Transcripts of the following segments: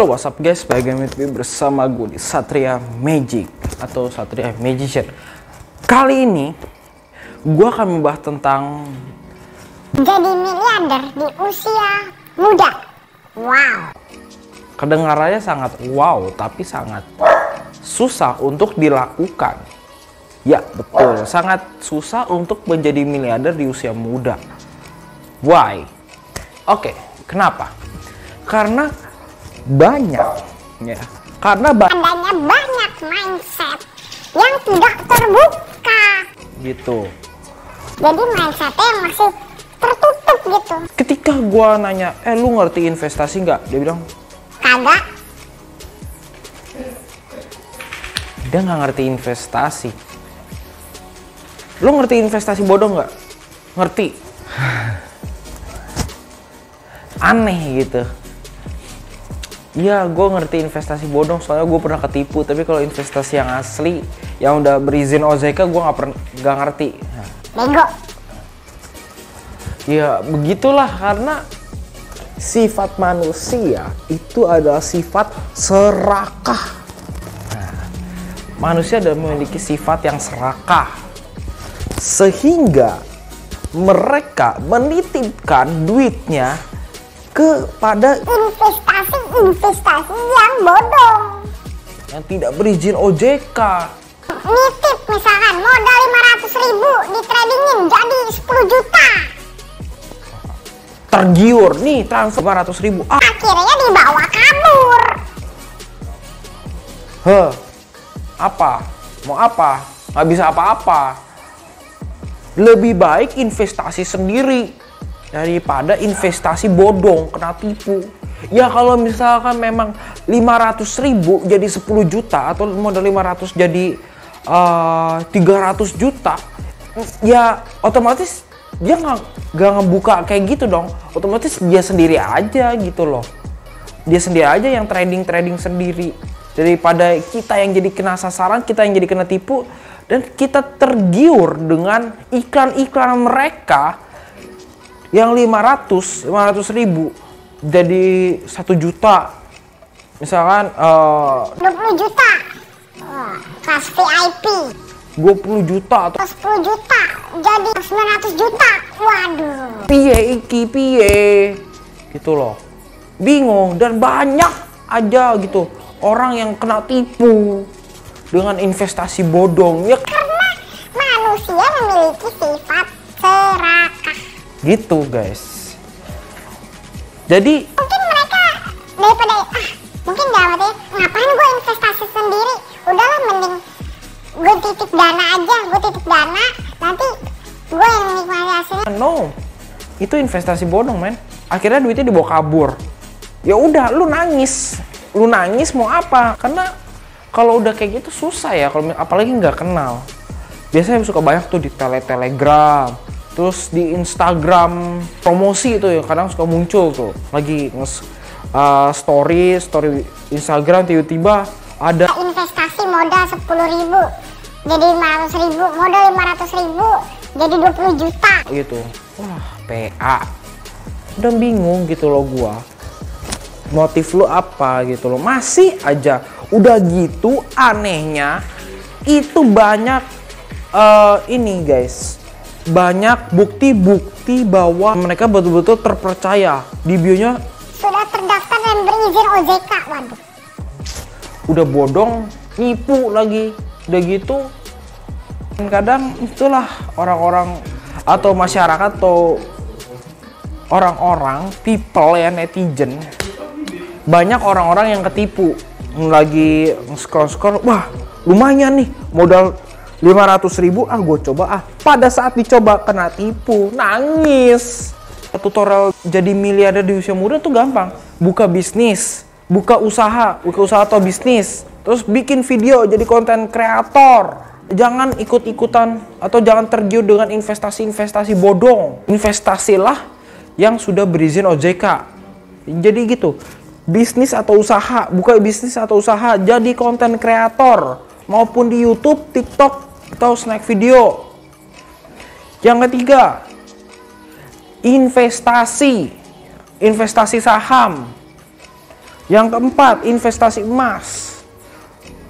Halo, what's up guys, balik lagi bersama gue di Satria Magic atau Satria Magician. Kali ini gue akan membahas tentang jadi miliarder di usia muda. Wow. Kedengarannya sangat wow, tapi sangat susah untuk dilakukan. Ya betul, sangat susah untuk menjadi miliarder di usia muda. Why? Oke, kenapa? Karena banyak ya, adanya banyak mindset yang tidak terbuka gitu. Jadi mindsetnya yang masih tertutup gitu. Ketika gua nanya, lu ngerti investasi nggak? Dia bilang Kagak. dia nggak ngerti investasi. Lu ngerti investasi bodong nggak? Ngerti. Aneh gitu. Iya, gue ngerti investasi bodong soalnya gue pernah ketipu. Tapi kalau investasi yang asli, yang udah berizin OJK, gue nggak ngerti. Bego. Ya begitulah, karena sifat manusia itu adalah sifat serakah. Nah, manusia adalah memiliki sifat yang serakah, sehingga mereka menitipkan duitnya kepada investasi yang bodong, yang tidak berizin OJK. nitip misalkan modal 500.000 di tradingin jadi 10 juta, Tergiur nih transfer 500.000. akhirnya dibawa kabur. Apa? Mau apa? Nggak bisa apa-apa. Lebih baik investasi sendiri daripada investasi bodong, kena tipu. Ya kalau misalkan memang 500.000 jadi 10 juta atau modal 500 jadi 300 juta, ya otomatis dia nggak ngebuka kayak gitu dong. Otomatis dia sendiri aja gitu loh. Dia sendiri aja yang trading sendiri, daripada kita yang jadi kena sasaran, kita yang jadi kena tipu, dan kita tergiur dengan iklan-iklan mereka yang 500.000 jadi 1 juta, misalkan 20 juta kelas VIP, 20 juta atau 10 juta jadi 900 juta. Waduh, piye gitu loh. Bingung, dan banyak aja gitu orang yang kena tipu dengan investasi bodong ya, karena manusia memiliki sifat serakah gitu guys. Jadi mungkin mereka daripada mungkin dalam arti ngapain gue investasi sendiri, udahlah mending gue titip dana aja, nanti gue yang nikmati hasilnya. no, itu investasi bodong men. Akhirnya duitnya dibawa kabur. Ya udah, lu nangis mau apa? Karena kalau udah kayak gitu susah ya, kalau apalagi nggak kenal. Biasanya suka banyak tuh di Telegram, terus di Instagram promosi itu ya, kadang suka muncul tuh lagi story Instagram, tiba-tiba ada Investasi modal 10.000 jadi 500.000, modal 500.000 jadi 20 juta gitu. Wah, PA. Udah bingung gitu loh gua. Motif lu apa gitu loh. Masih aja. Udah gitu anehnya itu banyak ini guys. Banyak bukti-bukti bahwa mereka betul-betul terpercaya. Di bionya sudah terdaftar dan berizin OJK. Waduh. Udah bodong, nipu lagi. Udah gitu kadang itulah orang-orang atau masyarakat atau orang-orang people ya, netizen, banyak orang-orang yang ketipu lagi scroll, wah lumayan nih modal 500.000, gue coba pada saat dicoba kena tipu, nangis. Tutorial jadi miliarder di usia muda tuh gampang. Buka bisnis, buka usaha atau bisnis, terus bikin video jadi konten kreator. Jangan ikut-ikutan atau jangan tergiur dengan investasi bodong. Investasilah yang sudah berizin OJK. Jadi gitu. Bisnis atau usaha, buka bisnis atau usaha, jadi konten kreator maupun di YouTube, TikTok atau snack video. Yang ketiga, investasi saham. Yang keempat, investasi emas.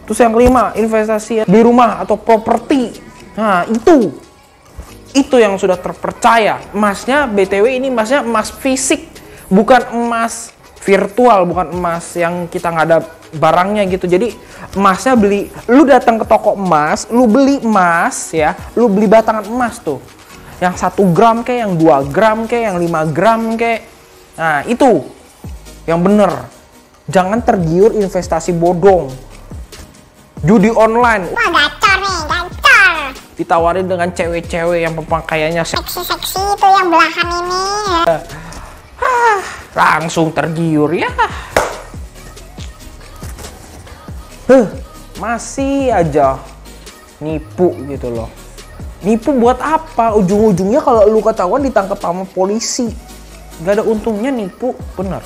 Terus yang kelima, investasi di rumah atau properti. Nah, itu yang sudah terpercaya. Emasnya BTW ini emasnya emas fisik, bukan emas virtual, bukan emas yang kita nggak ada barangnya gitu. Jadi emasnya beli, lu datang ke toko emas, lu beli emas ya, lu beli batangan emas tuh. Yang 1 gram kayak, yang 2 gram kayak, yang 5 gram kayak. Nah, itu yang bener. Jangan tergiur investasi bodong. Judi online. Wah, gacor nih, gacor. Ditawarin dengan cewek-cewek yang pemakaiannya Seksi-seksi itu yang belahan ini ya. Langsung tergiur ya. Masih aja nipu gitu loh. Nipu buat apa? Ujung-ujungnya kalau lu ketahuan ditangkap sama polisi. Gak ada untungnya nipu, bener.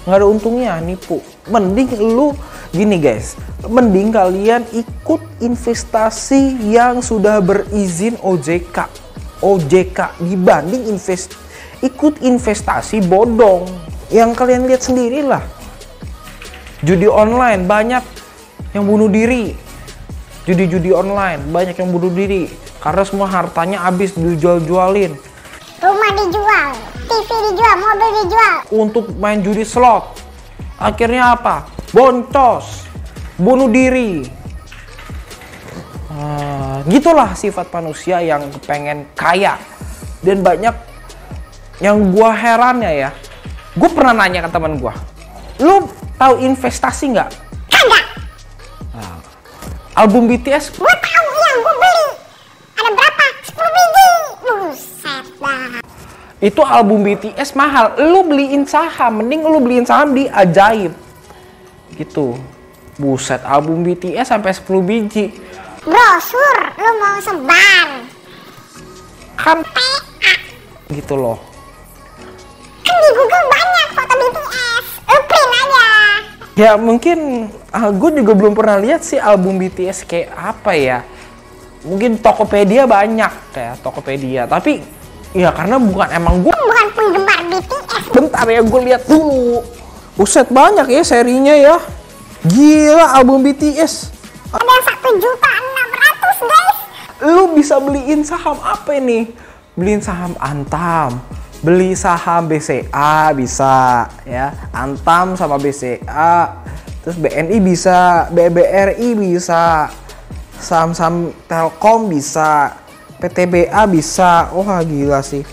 Gak ada untungnya nipu. Mending lu gini guys, mending kalian ikut investasi yang sudah berizin OJK dibanding ikut investasi bodong. Yang kalian lihat sendirilah. Judi online banyak yang bunuh diri. Judi online banyak yang bunuh diri karena semua hartanya habis dijual-jualin. Rumah dijual, TV dijual, mobil dijual. Untuk main judi slot. Akhirnya apa? Boncos, bunuh diri. Gitulah sifat manusia yang pengen kaya. Dan banyak yang gua herannya ya. Gue pernah nanya ke teman gua, lu tahu investasi nggak? Kagak. Album BTS? Gue tahu yang gue beli. Ada berapa? 10 biji. Buset dah. Itu album BTS mahal. Lu beliin saham, mending lu beliin saham di Ajaib. Gitu. Buset, album BTS sampai 10 biji. Brosur, lu mau sebar. Kan PA. gitu loh. Kan di Google banyak foto BTS. Lu print aja. Ya mungkin gue juga belum pernah lihat sih album BTS kayak apa ya. Mungkin Tokopedia banyak kayak Tokopedia. Tapi ya karena bukan Bukan penggemar BTS. bentar ya gue lihat dulu. Buset banyak ya serinya ya. Gila album BTS. Ada 1.600.000 guys. Lu bisa beliin saham apa ini? Beliin saham Antam, beli saham BCA bisa ya, Antam sama BCA, terus BNI bisa, BBRI bisa, saham-saham Telkom bisa, PTBA bisa. Wah gila sih.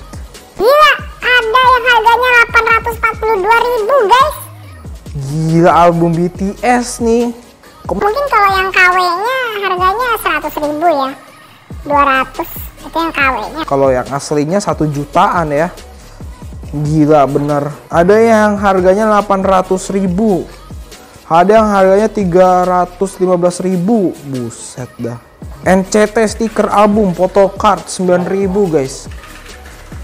Gila, ada yang harganya 842.000 guys. Gila album BTS nih. Mungkin kalau yang KW-nya harganya 100.000 ya. 200 itu yang KW-nya. Kalau yang aslinya 1 jutaan ya. Gila bener. Ada yang harganya 800.000. Ada yang harganya 315.000. Buset dah. NCT stiker album photocard 9.000 guys.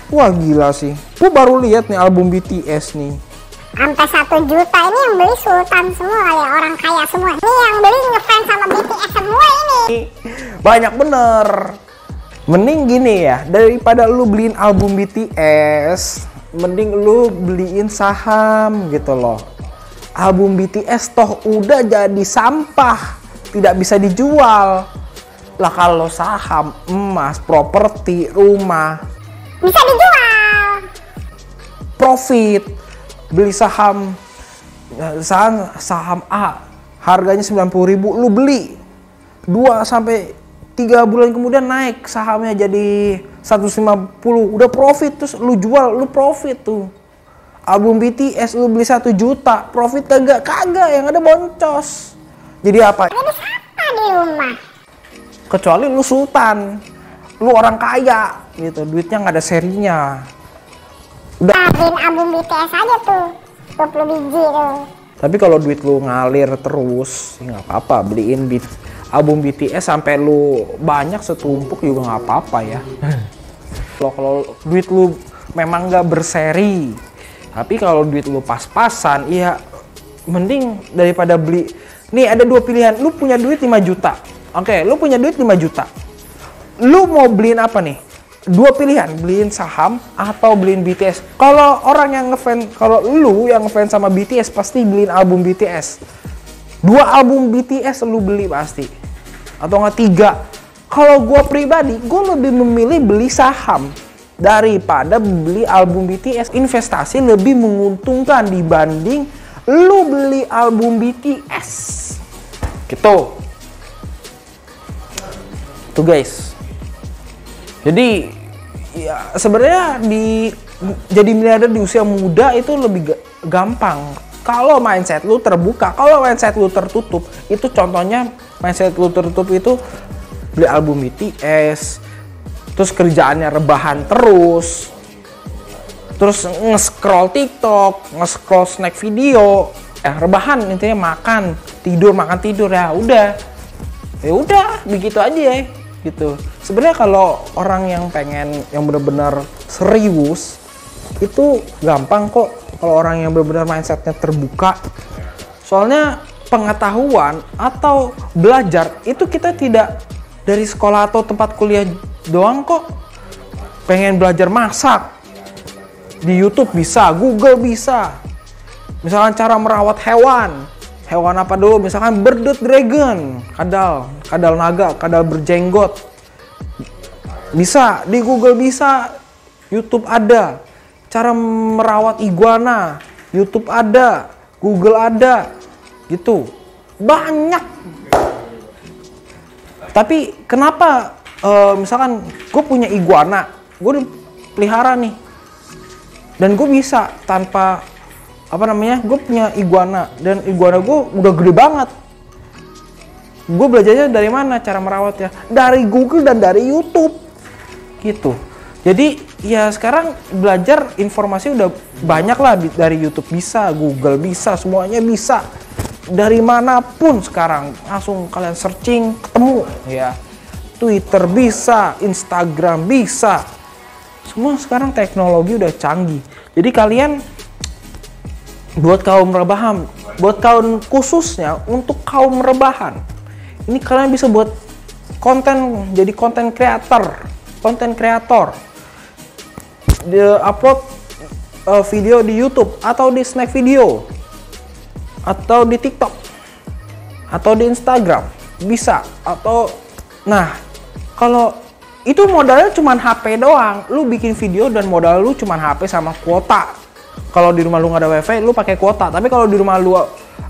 Wah gila sih. Gue baru lihat nih album BTS nih. Sampai 1 juta ini yang beli sultan semua kali ya, orang kaya semua. Ini yang beli ngefans sama BTS semua ini. Banyak bener. Mending gini ya, daripada lu beliin album BTS, mending lu beliin saham gitu loh. Album BTS toh udah jadi sampah, tidak bisa dijual. Lah kalau saham, emas, properti, rumah Bisa dijual. profit. Beli saham A harganya 90.000, lu beli 2 sampai 3 bulan kemudian naik sahamnya jadi 150, udah profit, terus lu jual, lu profit tuh. Album BTS lu beli 1 juta, profit kagak yang ada boncos. Jadi apa? Jadi siapa di rumah? Kecuali lu sultan, lu orang kaya gitu, duitnya nggak ada serinya. Beliin album BTS aja tuh, 20 biji tuh. Tapi kalau duit lu ngalir terus, ya nggak apa-apa. Beliin album BTS sampai lu banyak setumpuk juga nggak apa-apa ya. Kalau duit lu memang nggak berseri, tapi kalau duit lu pas-pasan, iya mending daripada beli. Nih ada 2 pilihan, lu punya duit 5 juta. Oke, lu punya duit 5 juta. Lu mau beliin apa nih? dua pilihan, beliin saham atau beliin BTS. Kalau orang yang ngefans, kalau lu yang ngefans sama BTS pasti beliin album BTS. 2 album BTS lu beli pasti. Atau nggak 3. Kalau gue pribadi, gue lebih memilih beli saham daripada beli album BTS. Investasi lebih menguntungkan dibanding lu beli album BTS. Gitu. Tuh guys. Jadi ya sebenarnya jadi miliarder di usia muda itu lebih gampang kalau mindset lu terbuka. Kalau mindset lu tertutup, itu contohnya mindset lu tertutup itu beli album BTS, terus kerjaannya rebahan terus nge-scroll TikTok, nge-scroll snack video, rebahan intinya makan tidur ya udah begitu aja ya gitu. Sebenarnya kalau orang yang pengen yang benar-benar serius itu gampang kok. Kalau orang yang benar-benar mindsetnya terbuka, soalnya pengetahuan atau belajar itu kita tidak dari sekolah atau tempat kuliah doang kok. Pengen belajar masak di YouTube bisa, Google bisa. Misalkan cara merawat hewan apa dulu, misalkan bearded dragon, kadal naga, kadal berjenggot, bisa di Google, bisa YouTube ada. Cara merawat iguana, YouTube ada, Google ada, gitu banyak. Tapi kenapa misalkan gue punya iguana, gue pelihara nih, dan gue bisa tanpa gue punya iguana dan iguana gue udah gede banget. Gue belajarnya dari mana cara merawatnya? Dari Google dan dari YouTube gitu. Jadi ya sekarang belajar informasi udah banyak lah, dari YouTube bisa, Google bisa, semuanya bisa. Dari manapun sekarang langsung kalian searching ketemu ya. Twitter bisa, Instagram bisa. Semua sekarang teknologi udah canggih. Jadi kalian buat kaum rebahan, buat kaum khususnya untuk kaum rebahan, ini kalian bisa buat konten, jadi konten kreator, upload video di YouTube atau di snack video atau di TikTok atau di Instagram bisa. Atau nah, kalau itu modalnya cuman HP doang, lu bikin video dan modal lu cuman HP sama kuota. Kalau di rumah lu nggak ada wifi, lu pakai kuota. Tapi kalau di rumah lu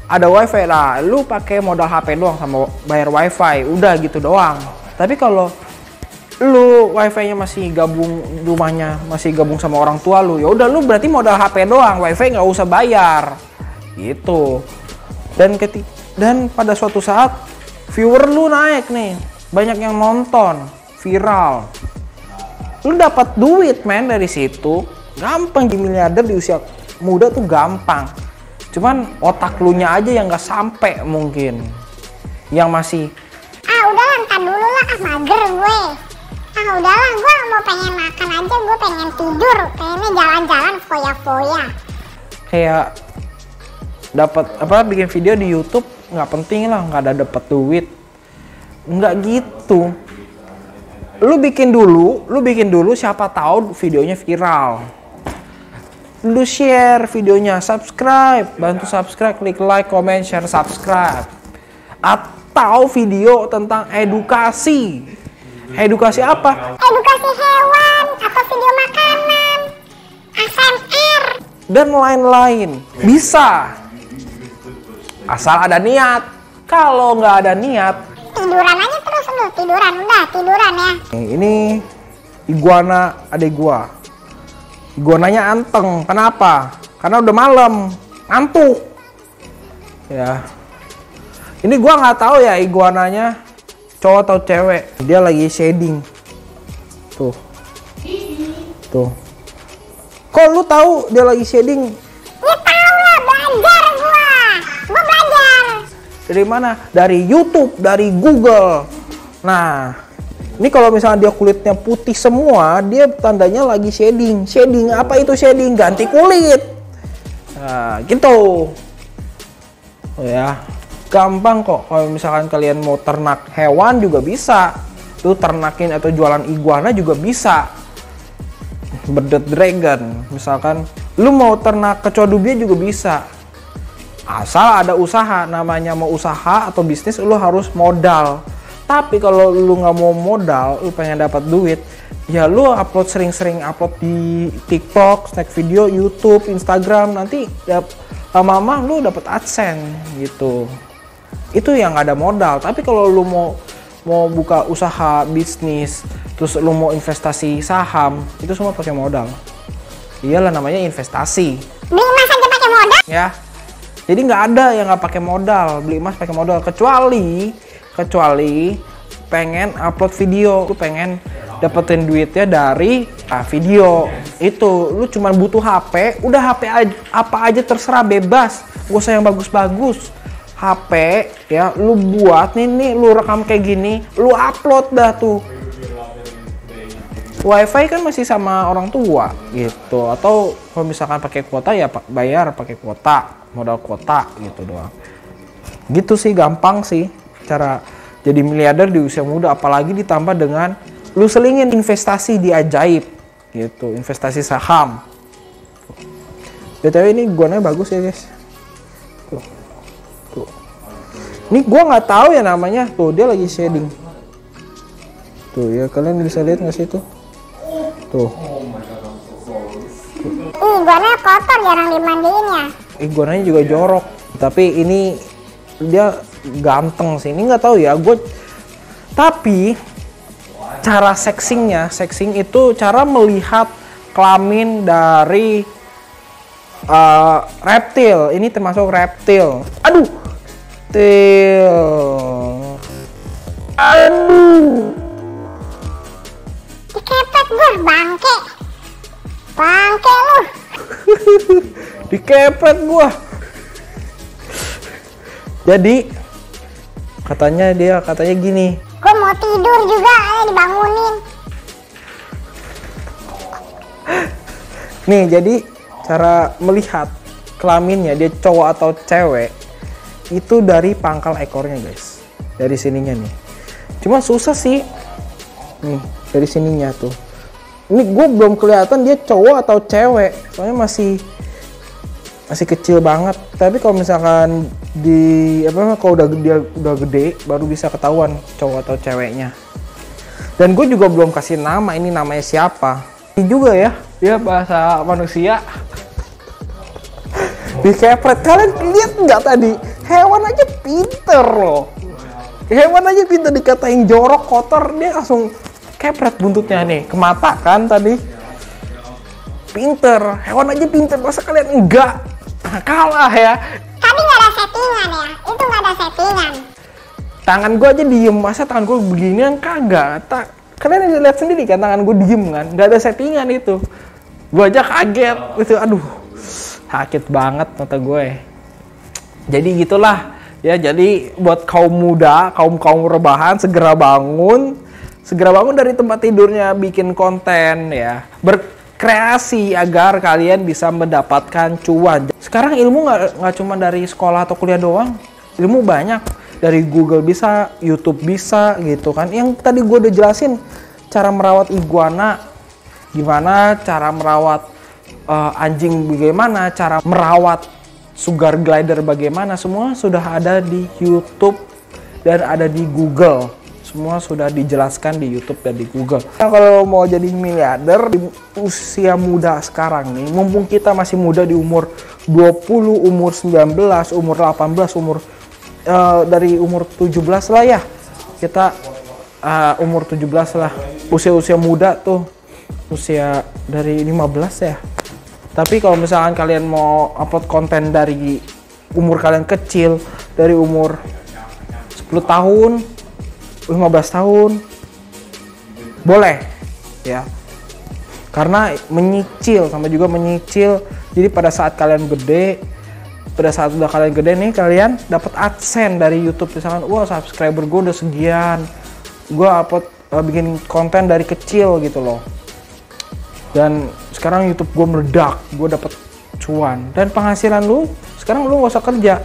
ada wifi lah, lu pakai modal HP doang sama bayar wifi, udah gitu doang. Tapi kalau lu wifi-nya masih gabung, rumahnya masih gabung sama orang tua lu, ya udah lu berarti modal HP doang, wifi nggak usah bayar, gitu. Dan pada suatu saat viewer lu naik nih, banyak yang nonton, viral, lu dapat duit men dari situ. Gampang di miliarder di usia muda tuh gampang. Cuman otak lu nya aja yang nggak sampai mungkin. Yang masih udahlah ntar dulu lah, mager gue. Udahlah, gue mau pengen makan aja, gue pengen tidur, pengennya jalan-jalan foya-foya. Kayak dapat bikin video di YouTube nggak penting lah, nggak ada dapat duit. Nggak gitu. Lu bikin dulu siapa tahu videonya viral. Lu share videonya, subscribe, bantu subscribe, klik like, comment, share, subscribe. Atau video tentang edukasi. Edukasi apa? Edukasi hewan, atau video makanan, ASMR, dan lain-lain. Bisa. Asal ada niat. Kalau nggak ada niat, tiduran aja terus lu, tiduran ya. Ini iguana adik gua. Iguananya anteng. Kenapa? Karena udah malam, ngantuk. Ya. Ini gua nggak tahu ya iguananya cowok atau cewek. Dia lagi shading. Tuh. Kok lu tahu dia lagi shading? Ya tahu lah, belajar gua belajar. Dari mana? Dari YouTube, dari Google. Nah, ini kalau misalnya dia kulitnya putih semua, dia tandanya lagi shading. Shading apa itu shading? Ganti kulit. Nah, gitu. Oh ya, gampang kok. Kalau misalkan kalian mau ternak hewan juga bisa. Tuh ternakin atau jualan iguana juga bisa. Bearded Dragon. Misalkan lu mau ternak kecoa dubia juga bisa. Asal ada usaha, namanya mau usaha atau bisnis lu harus modal. Tapi kalau lu nggak mau modal, lu pengen dapat duit, ya lu upload sering-sering upload di TikTok, snack video, YouTube, Instagram, nanti lama-lama lu dapat AdSense gitu. Itu yang ada modal. Tapi kalau lu mau buka usaha bisnis, terus lu mau investasi saham, itu semua pakai modal. Iyalah namanya investasi. Beli emas aja pakai modal? Ya. Jadi nggak ada yang nggak pakai modal, beli emas pakai modal, kecuali pengen upload video, lu pengen dapetin duitnya dari video. Itu lu cuma butuh HP, udah HP apa aja terserah, bebas, gak usah yang bagus-bagus. HP ya lu buat nih lu rekam kayak gini, lu upload dah tuh. WiFi kan masih sama orang tua gitu, atau kalau misalkan pakai kuota ya bayar pakai kuota, modal kuota gitu doang. Gitu sih, gampang sih cara jadi miliarder di usia muda, apalagi ditambah dengan lu selingin investasi di ajaib gitu, investasi saham. BTW ini guanya bagus ya guys. Tuh. Ini gua nggak tahu ya namanya. Tuh dia lagi shading. Tuh ya, kalian bisa lihat nggak sih tuh? Tuh. Iguana kotor, jarang dimandiin ya. Iguananya juga jorok. Tapi ini dia ganteng sih. Ini nggak tahu ya. Tapi cara sexing itu cara melihat kelamin dari reptil. Ini termasuk reptil. Aduh. Aduh. Dikepet gue, bangke lu. Dikepet gua. Jadi katanya gini. Gue mau tidur juga, ayo dibangunin. Nih, jadi cara melihat kelaminnya dia cowok atau cewek itu dari pangkal ekornya guys, dari sininya nih. Cuma susah sih nih dari sininya tuh. Ini gue belum kelihatan dia cowok atau cewek, soalnya masih kecil banget. Tapi kalau misalkan kalau udah gede baru bisa ketahuan cowok atau ceweknya. Dan gue juga belum kasih nama, ini namanya siapa. Ini juga ya bahasa manusia. Dikepret. Kalian lihat nggak tadi? Hewan aja pinter loh. Hewan aja pinter, dikatain jorok, kotor, dia langsung kepret buntutnya nih. Ke mata kan tadi. Pinter. Hewan aja pinter. Masa kalian enggak? Kalah ya. Tapi nggak ada settingan ya. Itu nggak ada settingan. Tangan gue aja diem. Masa tangan gue beginian? Kagak. Kalian lihat sendiri kan tangan gue diem kan. Nggak ada settingan itu. Gue aja kaget. Itu aduh. Sakit banget mata gue. Jadi gitulah. Ya, jadi buat kaum muda, kaum rebahan, segera bangun dari tempat tidurnya, bikin konten ya, berkreasi agar kalian bisa mendapatkan cuan. Sekarang ilmu nggak cuma dari sekolah atau kuliah doang, ilmu banyak, dari Google bisa, YouTube bisa gitu kan. Yang tadi gue udah jelasin cara merawat iguana, gimana cara merawat anjing, bagaimana cara merawat sugar glider, bagaimana, semua sudah ada di YouTube dan ada di Google. Semua sudah dijelaskan di YouTube dan di Google. Nah, kalau mau jadi miliarder di usia muda sekarang nih, mumpung kita masih muda di umur 20, umur 19, umur 18, dari umur 17 lah ya. Kita umur 17 lah. Usia-usia muda tuh, usia dari 15 ya. Tapi kalau misalkan kalian mau upload konten dari umur kalian kecil, dari umur 10 tahun, 15 tahun, boleh ya, karena menyicil, sama juga menyicil. Jadi pada saat kalian gede, pada saat udah kalian gede nih, kalian dapat AdSense dari YouTube. Misalkan, wah subscriber gue udah sekian, gue upload bikin konten dari kecil gitu loh, dan sekarang YouTube gue meledak, gue dapat cuan. Dan penghasilan lu sekarang lu nggak usah kerja,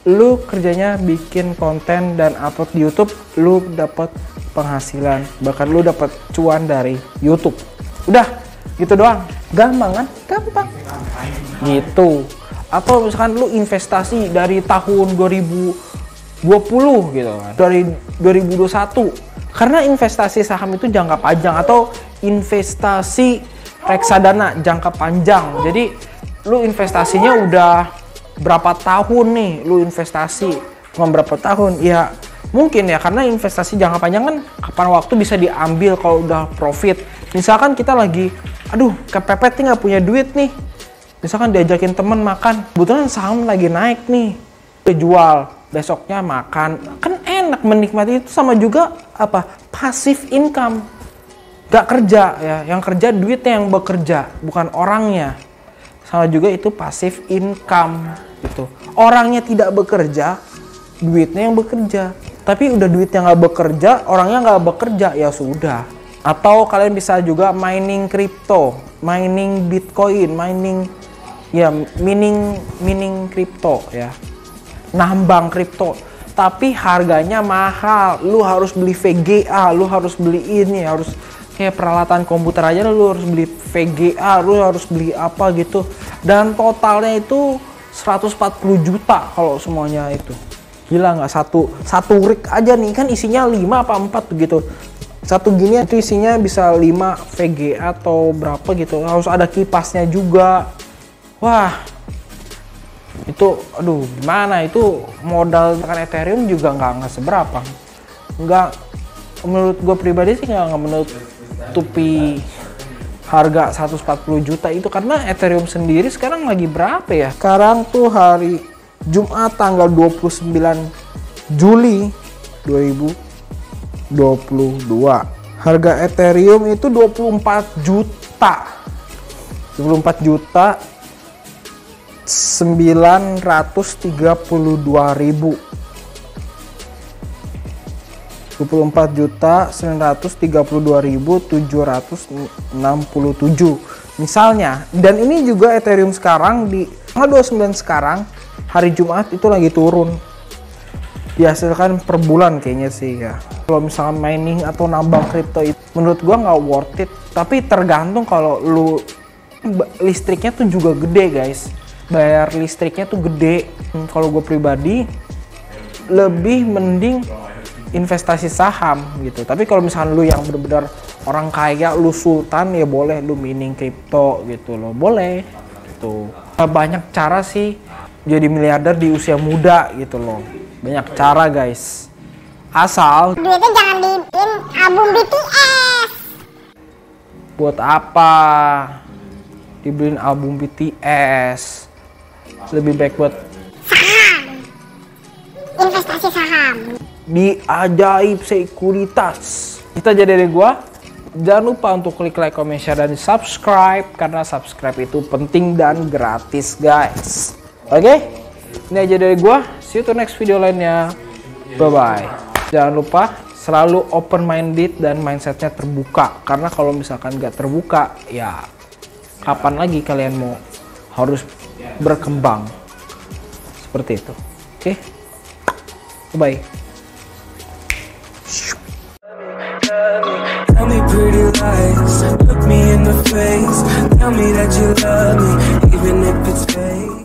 lu kerjanya bikin konten dan upload di YouTube, lu dapat penghasilan, bahkan lu dapat cuan dari YouTube. Udah, Gitu doang. Gampang kan? Gampang. Gitu. Atau misalkan lu investasi dari tahun 2020 gitu kan. Dari 2021. Karena investasi saham itu jangka panjang atau investasi reksadana jangka panjang. Jadi lu investasinya udah berapa tahun nih lu investasi. Cuma berapa tahun? Ya mungkin ya, karena investasi jangka panjang kan kapan waktu bisa diambil kalau udah profit. Misalkan kita lagi, aduh kepepet nih nggak punya duit nih. Misalkan diajakin temen makan, kebetulan saham lagi naik nih. Jual, besoknya makan. Kan enak menikmati itu, sama juga apa? Passive income. Gak kerja ya, yang kerja duitnya yang bekerja, bukan orangnya. Sama juga itu passive income gitu. Orangnya tidak bekerja, duitnya yang bekerja. Tapi udah duitnya nggak bekerja, orangnya nggak bekerja, ya sudah. Atau kalian bisa juga mining crypto, mining bitcoin, mining crypto ya, nambang crypto. Tapi harganya mahal, lu harus beli VGA, lu harus beli ini, harus kayak peralatan komputer aja lu harus beli VGA, lu harus beli apa gitu. Dan totalnya itu 140 juta kalau semuanya itu. Gila nggak? Satu rig aja nih kan isinya 5 apa 4 gitu. Satu gini itu isinya bisa 5 VGA atau berapa gitu. Harus ada kipasnya juga. Wah, itu aduh gimana, itu modal tekan Ethereum juga nggak seberapa. Nggak, menurut gue pribadi sih nggak menutupi harga 140 juta itu, karena Ethereum sendiri sekarang lagi berapa ya? Sekarang tuh hari Jumat tanggal 29 Juli 2022. Harga Ethereum itu 24 juta. 24 juta 932.000. 24 juta 932.767 misalnya. Dan ini juga Ethereum sekarang di tanggal 29 sekarang hari Jumat itu lagi turun. Dihasilkan per bulan kayaknya sih ya. Kalau misalkan mining atau nambang kripto itu menurut gua nggak worth it. Tapi tergantung, kalau lu listriknya tuh juga gede guys. Bayar listriknya tuh gede. Kalau gue pribadi lebih mending investasi saham gitu. Tapi kalau misalkan lu yang benar-benar orang kaya, lu sultan, ya boleh lu mining kripto gitu loh, boleh gitu. Banyak cara sih jadi miliarder di usia muda gitu loh. Banyak cara guys. Asal duitnya jangan dibeliin album BTS. Buat apa dibeliin album BTS? Lebih baik buat saham. Investasi saham. Di Ajaib Sekuritas. Kita jadi dari gua. Jangan lupa untuk klik like, comment, share, dan subscribe. Karena subscribe itu penting dan gratis guys. Oke? Ini aja dari gua. See you to next video lainnya. Bye-bye. Jangan lupa selalu open minded dan mindsetnya terbuka. Karena kalau misalkan gak terbuka, ya kapan lagi kalian mau harus berkembang. Seperti itu. Oke? Bye. Tell me pretty lies, look me in the face, tell me that you love me, even if it's fake.